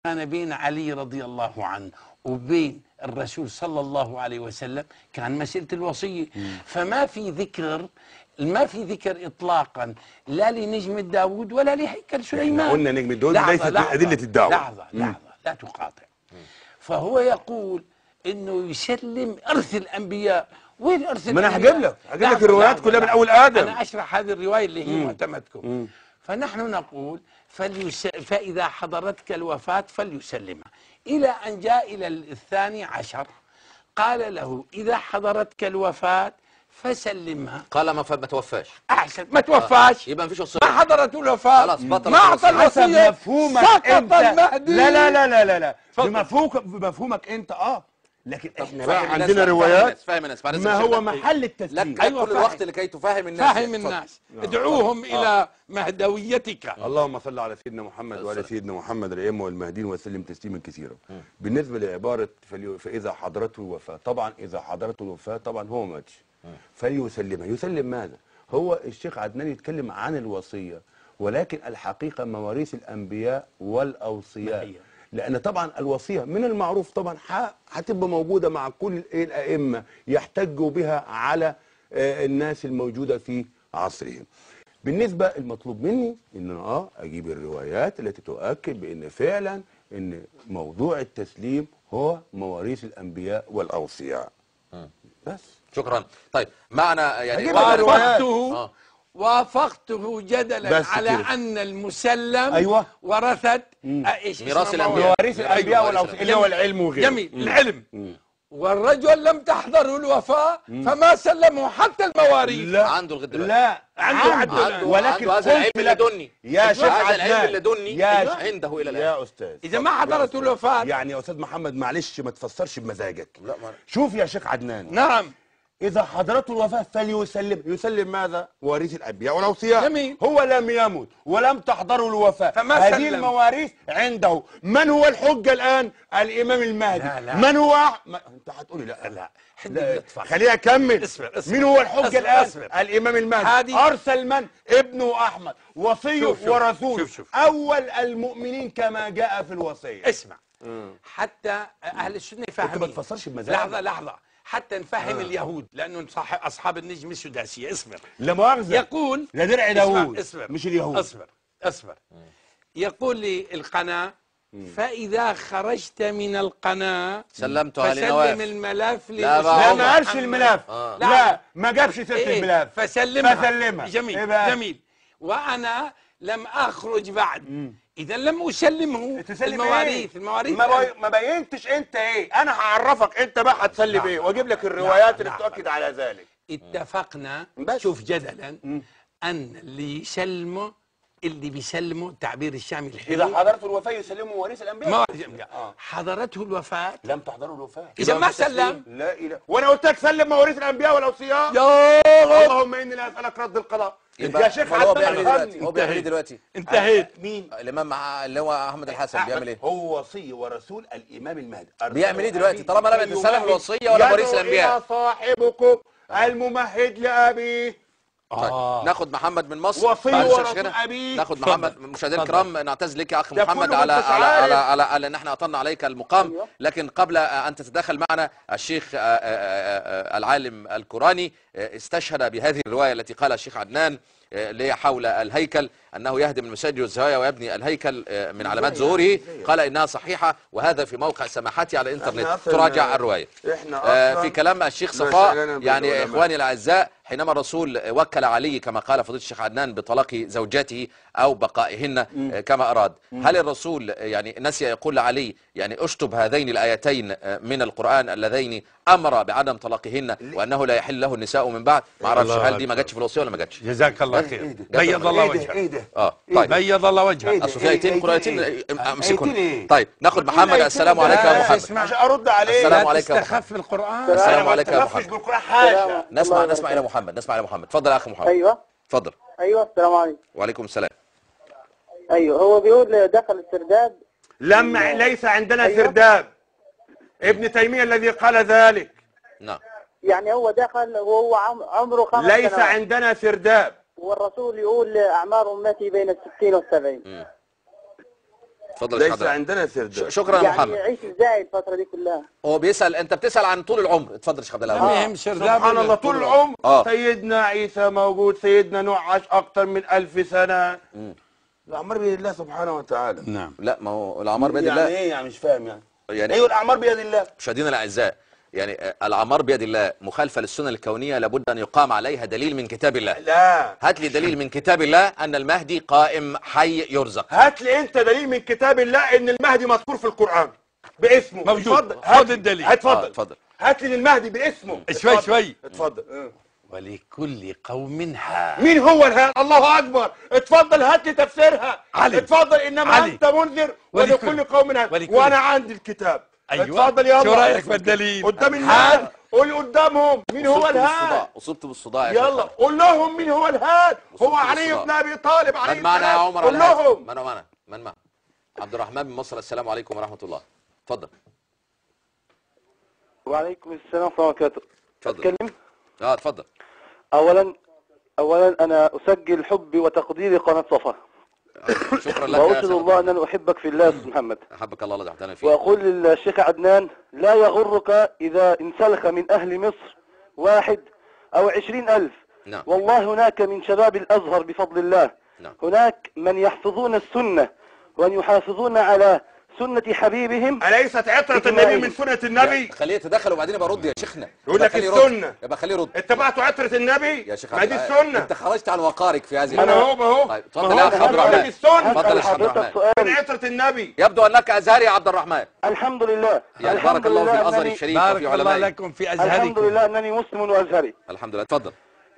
كان بين علي رضي الله عنه وبين الرسول صلى الله عليه وسلم كان مسألة الوصية. فما في ذكر، ما في ذكر إطلاقا لا لنجم داود ولا لهيكل سليمان. احنا قلنا نجم داود ليست أدلة الدعوة. لحظة لا تقاطع. فهو يقول إنه يسلم إرث الأنبياء. وين إرث الأنبياء؟ ما أنا هجيب لك الروايات كلها من أول آدم. أنا أشرح هذه الرواية اللي هي معتمدكم. فنحن نقول فإذا حضرتك الوفاة فليسلمها، إلى أن جاء إلى 12 قال له إذا حضرتك الوفاة فسلمها. قال ما توفاش. أحسن، ما توفاش يبقى مفيش وصية، ما حضرته الوفاة، خلاص بطل ما أعطى الوصية، مفهومك انت. المهدي. لا بمفهومك انت. لكن احنا بقى عندنا روايات فاهم الناس ما هو محل التسليم. لك كل الوقت لكي تفهم الناس. فهم الناس، ادعوهم إلى مهدويتك. اللهم صل على سيدنا محمد وعلى سيدنا محمد الأئمة والمهديين وسلم تسليما كثيرا. بالنسبة لعبارة فإذا حضرته الوفاة، طبعا إذا حضرته الوفاة طبعا هو ماتش فليسلمها. يسلم ماذا؟ هو الشيخ عدنان يتكلم عن الوصية، ولكن الحقيقة مواريث الأنبياء والأوصياء، لأن طبعا الوصية من المعروف طبعا هتبقى موجودة مع كل الأئمة يحتجوا بها على الناس الموجودة في عصرهم. بالنسبة المطلوب مني ان انا اجيب الروايات التي تؤكد بان فعلا ان موضوع التسليم هو مواريث الانبياء والاوصياء. بس شكرا. طيب معنا يعني وافقته جدلا على ان المسلم ورثت ميراث الانبياء، مواريث الانبياء والاوصياء اللي هو العلم وغيره. جميل. العلم. والرجل لم تحضره الوفاة فما سلمه حتى المواريث. لا عنده لغايه دلوقتي. لا عنده ولكن هذا العلم اللدني يا شيخ هذا العلم اللدني عنده الى الان يا استاذ. اذا ما حضرته الوفاة يعني يا استاذ محمد معلش ما تفسرش بمزاجك. لا شوف يا شيخ عدنان. نعم. إذا حضرته الوفاة فليسلم. يسلم ماذا؟ مواريث الأنبياء والأوصياء. جميل. هو لم يمت ولم تحضره الوفاة، فما هذه سلم. المواريث عنده. من هو الحجة الآن؟ الإمام المهدي. لا. من هو أنت هتقولي لا خليني أكمل. اسمع. مين هو الحجة الآن؟ اسمع. الإمام المهدي. أرسل من؟ ابنه أحمد وصي ورسول. شوف. أول المؤمنين كما جاء في الوصية. اسمع. حتى أهل السنة فاهمين. أنت ما تفسرش بمزاجك. لحظة حتى نفهم اليهود، لأنه أصحاب النجم السداسية. اصبر. لا مؤاخذة. يقول لا درع داوود. اصبر. مش اليهود. اصبر. يقول لي القناة فإذا خرجت من القناة سلمتها فسلم الملف لا ما قالش الملف. لا ما جابش سيرة الملف. فسلمها. جميل. وأنا لم أخرج بعد. إذا لم أسلمه المواريث. ما بينتش أنت إيه؟ أنا هعرفك أنت بقى هتسلم إيه، وأجيب لك الروايات اللي بتؤكد على ذلك. اتفقنا. شوف جدلا أن اللي بيسلموا تعبير الشامي الحلو. إذا حضرته الوفاة يسلموا مواريث الأنبياء. مواريث الأنبياء. حضرته الوفاة لم تحضره الوفاة. إذا ما سلم. لا إله. وأنا قلت لك سلم مواريث الأنبياء والأوصياء. اللهم إني لا أسألك رد القضاء. يا شيخ هو بيعمل ايه دلوقتي؟ انتهيت. مين؟ الامام اللي هو احمد الحسن بيعمل ايه؟ هو وصي ورسول الامام المهدي. بيعمل ايه دلوقتي طالما لم يتسلم الوصيه ولا مواريث الانبياء؟ يا صاحبكم الممهد لابيه. طيب ناخد محمد من مصر. وصي ورسول ابيه. ناخد محمد. مشاهدينا الكرام نعتذر لك يا اخ محمد على ان احنا اطلنا عليك المقام، لكن قبل ان تتدخل معنا الشيخ العالم القراني استشهد بهذه الروايه التي قالها الشيخ عدنان اللي هي حول الهيكل، أنه يهدم المساجد والزوايا ويبني الهيكل من علامات ظهوره. قال إنها صحيحة، وهذا في موقع سماحاتي على الإنترنت، تراجع الرواية. في كلام الشيخ صفاء يعني إخواني الأعزاء، حينما الرسول وكل علي كما قال فضيلة الشيخ عدنان بطلاق زوجاته أو بقائهن كما أراد، هل الرسول يعني نسي يقول لعلي يعني اشطب هذين الآيتين من القرآن اللذين أمر بعدم طلاقهن وأنه لا يحل له النساء من بعد؟ ما أعرفش هل دي ما جاتش في الوصية ولا ما جاتش. جزاك الله خير. بيض الله وجهك. طيب بيض الله وجهك. اصل في ايتين قراءتين امسكهم. طيب ناخد محمد. السلام عليكم يا محمد. عشان ارد عليه. السلام عليكم. تستخف بالقرآن. السلام عليكم يا محمد. بالقرآن حاشا. نسمع الى محمد. اتفضل يا اخ محمد. ايوه اتفضل. ايوه السلام عليكم. وعليكم السلام. ايوه هو بيقول دخل السرداب. لما ليس عندنا سرداب. ابن تيمية الذي قال ذلك. نعم. يعني هو دخل وهو عمره 5 سنوات. ليس عندنا سرداب. والرسول يقول أعمار أمتي بين 60 و70. اتفضل يا ليس شيخ عبد العال. عندنا سرداب. شكرا يا يعني محمد. يعيش ازاي الفترة دي كلها؟ هو بيسال، انت بتسال عن طول العمر. اتفضل يا شيخ عبد العال. ما يهم سرداب سبحان ولا الله طول العمر. آه. سيدنا عيسى موجود، سيدنا نوح عاش اكثر من 1000 سنه. الاعمار بيد الله سبحانه وتعالى. نعم. لا، ما هو الاعمار بيد يعني الله. ايه يعني؟ مش فاهم يعني. يعني ايوه الاعمار بيد الله. مشاهدينا الاعزاء، يعني الاعمار بيد الله مخالفه للسنن الكونيه، لابد ان يقام عليها دليل من كتاب الله. لا، هات لي دليل من كتاب الله ان المهدي قائم حي يرزق. هات لي انت دليل من كتاب الله ان المهدي مذكور في القران باسمه. موجود. اتفضل هات خد لي. الدليل. اتفضل. اتفضل. هات لي المهدي باسمه. شوي اتفضل. شوي. اتفضل. ولكل قوم هاد. مين هو الهاد؟ الله اكبر. اتفضل هات لي تفسيرها. علي. اتفضل انما علي. انت منذر ولكل قوم هاد. وانا عندي الكتاب. أيوة. اتفضل يلا. شو رايك بالدليل؟ قدام الناس قول قدامهم مين هو الهاد. اصبت بالصداع يا يلا شيخ. قول لهم مين هو الهاد. هو وصلت علي بالصداع. بن ابي طالب عليه من معنا يا السلام. عمر قول الهادي؟ لهم. من معنا؟ من معنا؟ عبد الرحمن من مصر. السلام عليكم ورحمه الله. اتفضل. وعليكم السلام ورحمة الله وبركاته. اتفضل. اتكلم. اتفضل. اولا انا اسجل حبي وتقديري قناة صفا، شكرا لك يا واشهد شيخ الله ان انا احبك في الله يا استاذ محمد. احبك الله الذي احببتنا فيه. واقول للشيخ عدنان لا يغرك اذا انسلخ من اهل مصر 1 أو 20,000. نعم. والله هناك من شباب الازهر بفضل الله نعم. هناك من يحفظون السنة وان يحافظون على سنة حبيبهم. أليست عطرة النبي من سنة النبي؟ خليه يتدخل وبعدين يبقى رد يا شيخنا. يقول لك خليه السنة. يرد. يبقى خليه يرد. اتبعتوا عطرة النبي؟ يا شيخ ما عبد دي العال، السنة. انت خرجت عن وقارك في هذه ما انا اهو ما هو. طيب اتفضل يا اخ عبد ما هو الرحمن. السنة. اتفضل يا شيخ عبد حضرتك الرحمن. من سؤال. عطرة النبي. يبدو انك ازهري يا عبد الرحمن. الحمد لله. يعني بارك الله في الازهر أنني- الشريف بارك وفي الله علمائه. لكم في الحمد أزهركم. لله انني مسلم وازهري. الحمد لله. اتفضل.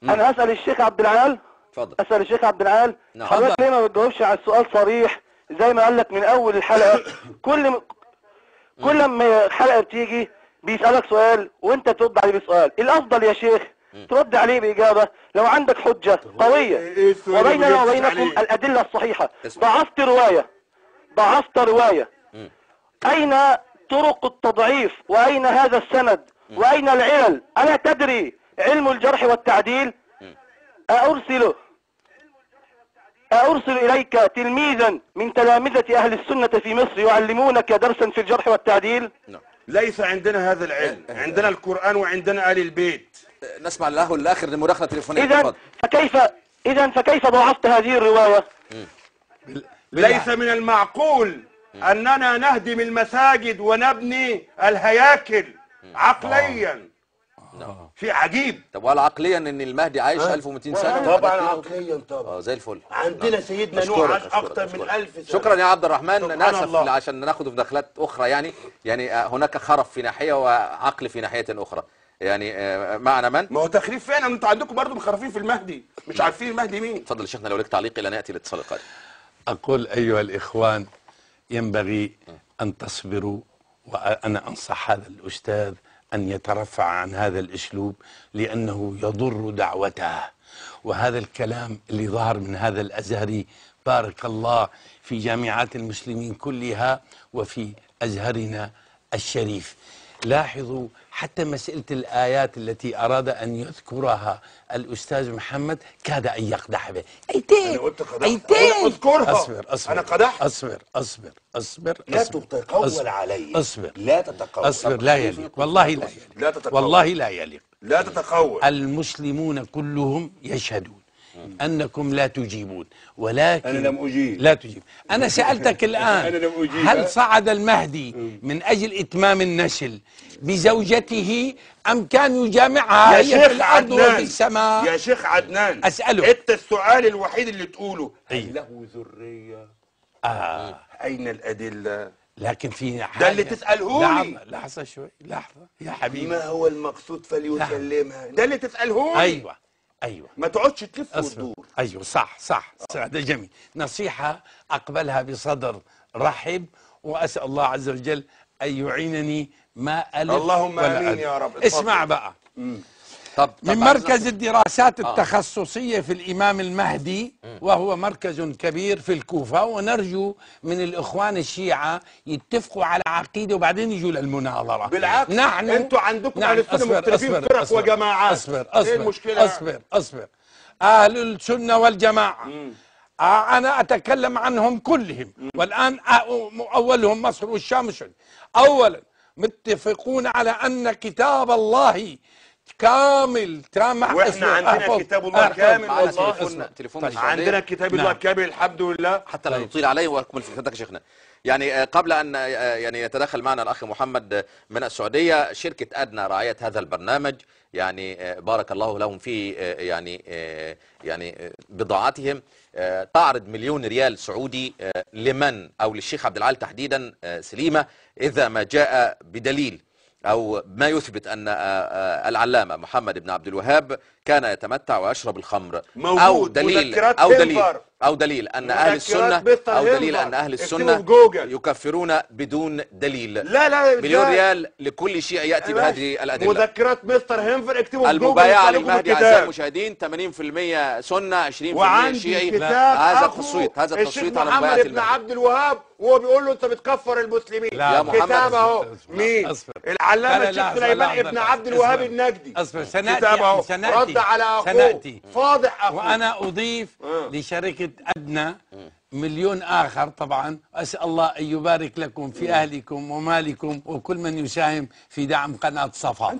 انا هسأل الشيخ عبد العال. اتفضل. اسأل الشيخ عبد العال. نعم. حضرتك ليه ما بتجاوبش على السؤال صريح زي ما قال لك من اول الحلقة؟ كل ما الحلقة بتيجي بيسألك سؤال وانت ترد عليه بسؤال. الافضل يا شيخ ترد عليه بإجابة لو عندك حجة قوية. إيه السؤال اللي وبيننا ما جبتش وبينكم عليه؟ الأدلة الصحيحة. اسمع. ضعفت رواية. أين طرق التضعيف وأين هذا السند وأين العلل؟ ألا تدري علم الجرح والتعديل؟ أرسل إليك تلميذا من تلامذة أهل السنة في مصر يعلمونك درسا في الجرح والتعديل؟ ليس عندنا هذا العلم، عندنا القرآن وعندنا آل البيت. نسمع له الاخر مداخله تليفونيه. إذا فكيف ضعفت هذه الرواية؟ ليس من المعقول أننا نهدم المساجد ونبني الهياكل عقليا. في عجيب. طب وهل عقليا ان المهدي عايش 1200 سنه؟ طبعا عقليا طبعا. زي الفل. عندنا سيدنا نوح عاش أكثر من 1000 سنة. شكرا يا عبد الرحمن. سبحان ناسف الله. عشان ناخد في دخلات اخرى. يعني هناك خرف في ناحيه وعقل في ناحيه اخرى. يعني معنا من؟ ما هو تخريف فعلا. انتوا عندكم برضه مخرفين في المهدي، مش عارفين المهدي مين. اتفضل يا شيخنا لو لك تعليق الى ناتي الاتصال القادم. أقول أيها الإخوان ينبغي أن تصبروا، وأنا أنصح هذا الأستاذ أن يترفع عن هذا الأسلوب لأنه يضر دعوته. وهذا الكلام اللي ظهر من هذا الأزهري بارك الله في جامعات المسلمين كلها وفي أزهرنا الشريف. لاحظوا حتى مسألة الآيات التي أراد أن يذكرها الأستاذ محمد كاد أن يقدح به. أيتين أنا قلت قدحت. أيتين. اذكرها. أصبر. أنا قدحت. أصبر. لا تتقول علي. أصبر. لا تتقول. أصبر. لا يليق والله لا يليق. لا تتقول. والله لا يليق. لا تتقول. المسلمون كلهم يشهدون أنكم لا تجيبون، ولكن أنا لم أجيب. لا تجيب. أنا سألتك الآن أنا لم أجيب. هل صعد المهدي من أجل إتمام النسل بزوجته أم كان يجامعها هي في الأرض وفي السماء؟ يا شيخ عدنان أسأله. أنت السؤال الوحيد اللي تقوله أي. هل له ذرية؟ آه. أين الأدلة؟ لكن في ده اللي تسألهولي. لحظة شوي، لحظة يا حبيبي. ما هو المقصود فليسلمها؟ ده اللي تسألهولي. أيوة ما تقعدش تلف أصبر. وتدور. أيوة صح ده جميل. نصيحة أقبلها بصدر رحب، وأسأل الله عز وجل أن يعينني ما ألف اللهم ولا آمين ألف. يا رب. اسمع بقى. طب من مركز الدراسات التخصصية في الإمام المهدي، وهو مركز كبير في الكوفة، ونرجو من الإخوان الشيعة يتفقوا على عقيدة وبعدين يجوا للمناظرة. بالعكس نحن انتوا عندكم اهل السنه مختلفين فرق وجماعات. أصبر. ايه المشكله؟ أصبر. أهل السنة والجماعة أنا أتكلم عنهم كلهم، والآن أولهم مصر والشام والسعودية. أولا متفقون على أن كتاب الله كامل تام. واحنا عندنا كتاب الله كامل والله. تليفون عندنا كتاب الله كامل الحمد لله. حتى لا نطيل عليه واكمل فكرتك يا شيخنا. يعني قبل ان يعني يتدخل معنا الاخ محمد من السعوديه، شركه ادنى راعيه هذا البرنامج يعني بارك الله لهم في يعني بضاعتهم، تعرض 1,000,000 ريال سعودي لمن او للشيخ عبد العال تحديدا سليمه، اذا ما جاء بدليل أو ما يثبت أن العلامة محمد بن عبد الوهاب كان يتمتع ويشرب الخمر، أو دليل أن أهل السنة يكفرون بدون دليل. لا 1,000,000 ريال لكل شيعي يأتي بهذه الأدلة. مذكرات مستر هنفر اكتبوا المبايعة للمهدي أعزائي المشاهدين 80% سنة 20% شيعي. هذا التصويت على مبايعة محمد بن عبد الوهاب وهو بيقول له أنت بتكفر المسلمين. يا محمد كتاب اهو. مين؟ العلامة الشيخ سليمان ابن عبد الوهاب النجدي. سنأتي رد على أخوه فاضح أخوه. وأنا أضيف لشركة أدنى 1,000,000 آخر طبعا. أسأل الله أن يبارك لكم في أهلكم ومالكم وكل من يساهم في دعم قناة صفا.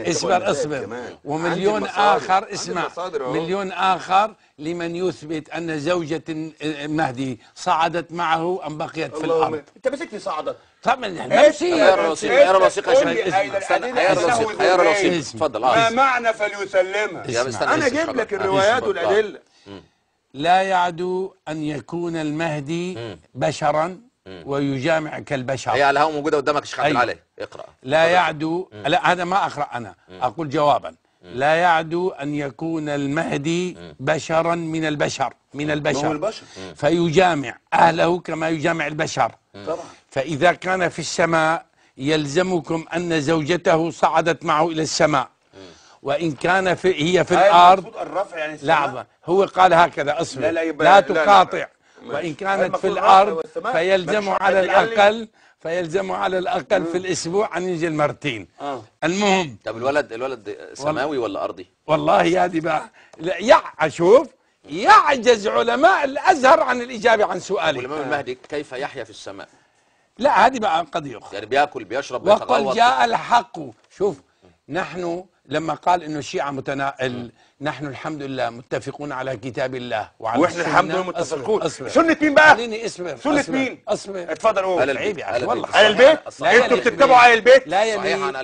اصبر و1,000,000 آخر، اسمع، 1,000,000 آخر لمن يثبت أن زوجة المهدي صعدت معه أم بقيت في الأرض. أنت مسكتني صعدت طبعا حيار الوثيقة تفضل. ما معنى فليسلمها؟ أنا أجيب لك الروايات والأدلة. لا يعدو أن يكون المهدي بشرا ويجامع كالبشر. هي على موجودة قدامك الشيخ عبد العال، اقرأ. لا يعدو، لا هذا ما أقرأ أنا، أقول جوابا. لا يعدو أن يكون المهدي بشرا من البشر فيجامع أهله كما يجامع البشر. طبعا. فإذا كان في السماء يلزمكم أن زوجته صعدت معه إلى السماء، وإن كان هي في الأرض. يعني لحظة، هو قال هكذا، أصبر لا تقاطع. وإن كانت في الأرض فيلزم على الأقل في الأسبوع أن ينزل مرتين. المهم. طب الولد سماوي ولا أرضي؟ والله هذه بقى شوف، يعجز علماء الأزهر عن الإجابة عن سؤالي. والإمام المهدي كيف يحيا في السماء؟ لا هذه بقى قضية أخرى. يعني بياكل بيشرب بيتغوط. وقد جاء الحق. شوف، نحن لما قال انه الشيعة نحن الحمد لله متفقون على كتاب الله وعلى واحنا الحمد لله متفقون. أصبر. سنة مين بقى؟ خليني اسمر. سنة مين؟ اصبر. اتفضل قول. عيب يا اخي والله. على البيت؟ انتوا بتتبعوا على البيت؟ لا يا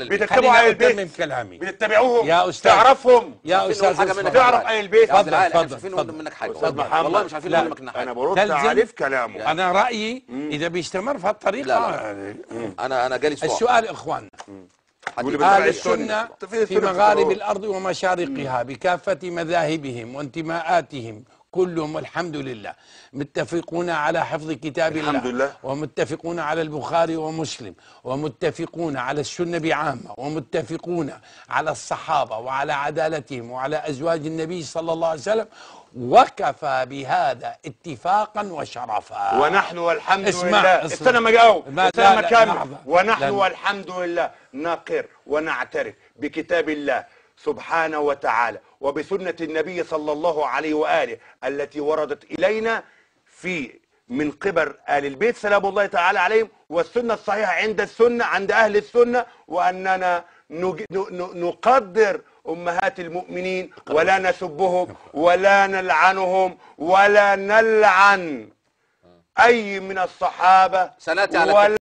بتتبعوا على البيت؟ من كلامي. بتتبعوهم؟ يا استاذ. تعرفهم؟ يا استاذ تعرف على البيت؟ اتفضل منك حاجة. والله مش عارفين نقول منك حاجة. انا برد عليه في كلامه. انا رأيي اذا بيستمر في هالطريقة. انا جالي السؤال اخواننا، أهل السنة في مغارب الأرض ومشارقها بكافة مذاهبهم وانتماءاتهم كلهم والحمد لله متفقون على حفظ كتاب الله، ومتفقون على البخاري ومسلم، ومتفقون على السنة بعامة، ومتفقون على الصحابة وعلى عدالتهم وعلى أزواج النبي صلى الله عليه وسلم، وكفى بهذا اتفاقا وشرفا. ونحن والحمد لله استنى ما اجاوب، استنى ما اكمل. ونحن والحمد لله نقر ونعترف بكتاب الله سبحانه وتعالى وبسنة النبي صلى الله عليه وآله التي وردت إلينا من قبل آل البيت سلام الله تعالى عليهم، والسنة الصحيحة عند أهل السنة، وأننا نقدر أمهات المؤمنين ولا نسبهم ولا نلعنهم ولا نلعن أي من الصحابة.